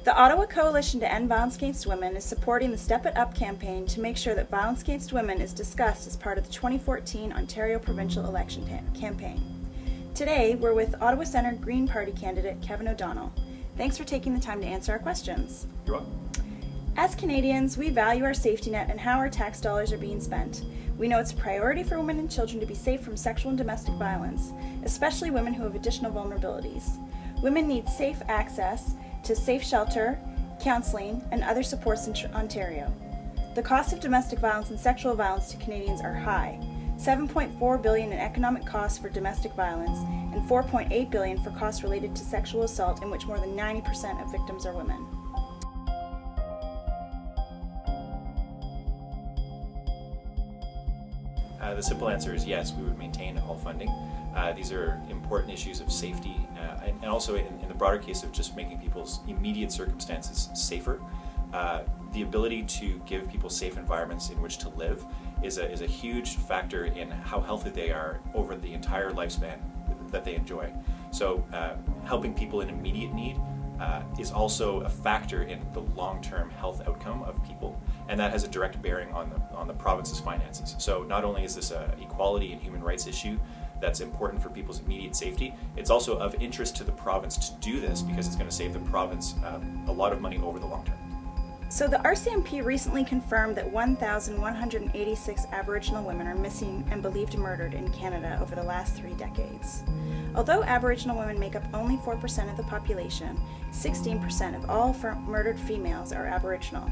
The Ottawa Coalition to End Violence Against Women is supporting the Step It Up campaign to make sure that violence against women is discussed as part of the 2014 Ontario provincial election campaign. Today, we're with Ottawa Centre Green Party candidate Kevin O'Donnell. Thanks for taking the time to answer our questions. You're welcome. As Canadians, we value our safety net and how our tax dollars are being spent. We know it's a priority for women and children to be safe from sexual and domestic violence, especially women who have additional vulnerabilities. Women need safe access to safe shelter, counselling, and other supports in Ontario. The costs of domestic violence and sexual violence to Canadians are high. $7.4 billion in economic costs for domestic violence and $4.8 billion for costs related to sexual assault, in which more than 90% of victims are women. The simple answer is yes, we would maintain all funding. These are important issues of safety and also in the broader case of just making people's immediate circumstances safer. The ability to give people safe environments in which to live is a huge factor in how healthy they are over the entire lifespan that they enjoy. So helping people in immediate need is also a factor in the long-term health outcome of people, and that has a direct bearing on the province's finances. So not only is this an equality and human rights issue that's important for people's immediate safety, it's also of interest to the province to do this because it's going to save the province a lot of money over the long term. So the RCMP recently confirmed that 1,186 Aboriginal women are missing and believed murdered in Canada over the last 3 decades. Although Aboriginal women make up only 4% of the population, 16% of all murdered females are Aboriginal.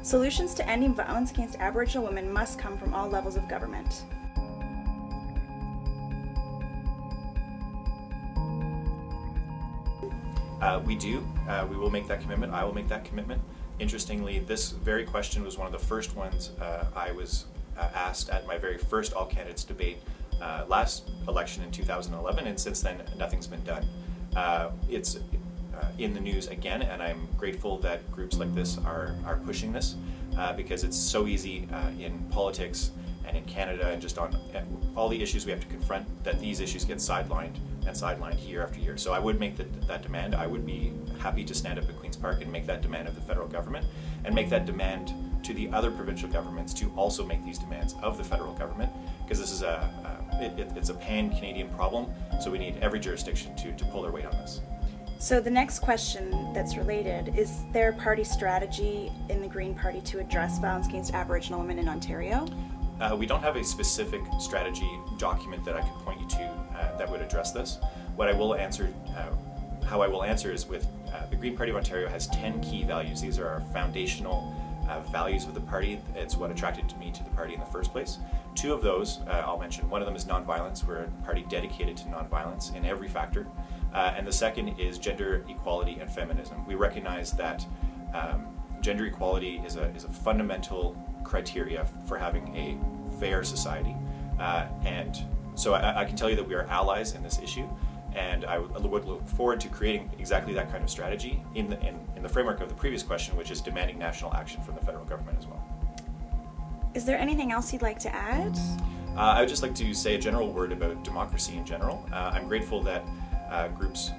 Solutions to ending violence against Aboriginal women must come from all levels of government. We do. We will make that commitment. I will make that commitment. Interestingly, this very question was one of the first ones I was asked at my very first all candidates debate last election in 2011, and since then nothing's been done. It's in the news again, and I'm grateful that groups like this are pushing this because it's so easy in politics and in Canada and just on all the issues we have to confront that these issues get sidelined year after year. So I would make that demand. I would be happy to stand up at Queen's Park and make that demand of the federal government and make that demand to the other provincial governments to also make these demands of the federal government, because this is it's a pan-Canadian problem, so we need every jurisdiction to pull their weight on this. So the next question that's related, is there party strategy in the Green Party to address violence against Aboriginal women in Ontario? We don't have a specific strategy document that I could point you to that would address this. What I will answer, how I will answer is with the Green Party of Ontario has 10 key values. These are our foundational values of the party. It's what attracted me to the party in the first place. 2 of those I'll mention. One of them is nonviolence. We're a party dedicated to nonviolence in every factor. And the second is gender equality and feminism. We recognize that gender equality is a fundamental criteria for having a fair society. And so I can tell you that we are allies in this issue, and I would look forward to creating exactly that kind of strategy in the framework of the previous question, which is demanding national action from the federal government as well. Is there anything else you'd like to add? I would just like to say a general word about democracy in general. I'm grateful that groups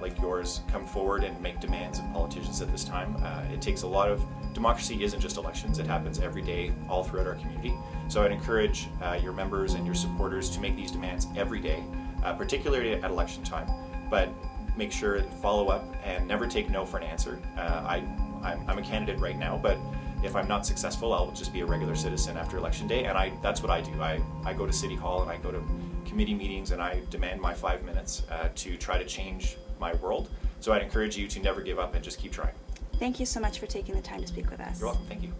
like yours come forward and make demands of politicians at this time. It takes a lot of democracy. Isn't just elections. It happens every day all throughout our community. So I'd encourage your members and your supporters to make these demands every day, particularly at election time, but make sure to follow up and never take no for an answer. I'm a candidate right now, but if I'm not successful, I'll just be a regular citizen after election day, and that's what I do. I go to City Hall and I go to committee meetings and I demand my 5 minutes to try to change my world. So I'd encourage you to never give up and just keep trying. Thank you so much for taking the time to speak with us. You're welcome. Thank you.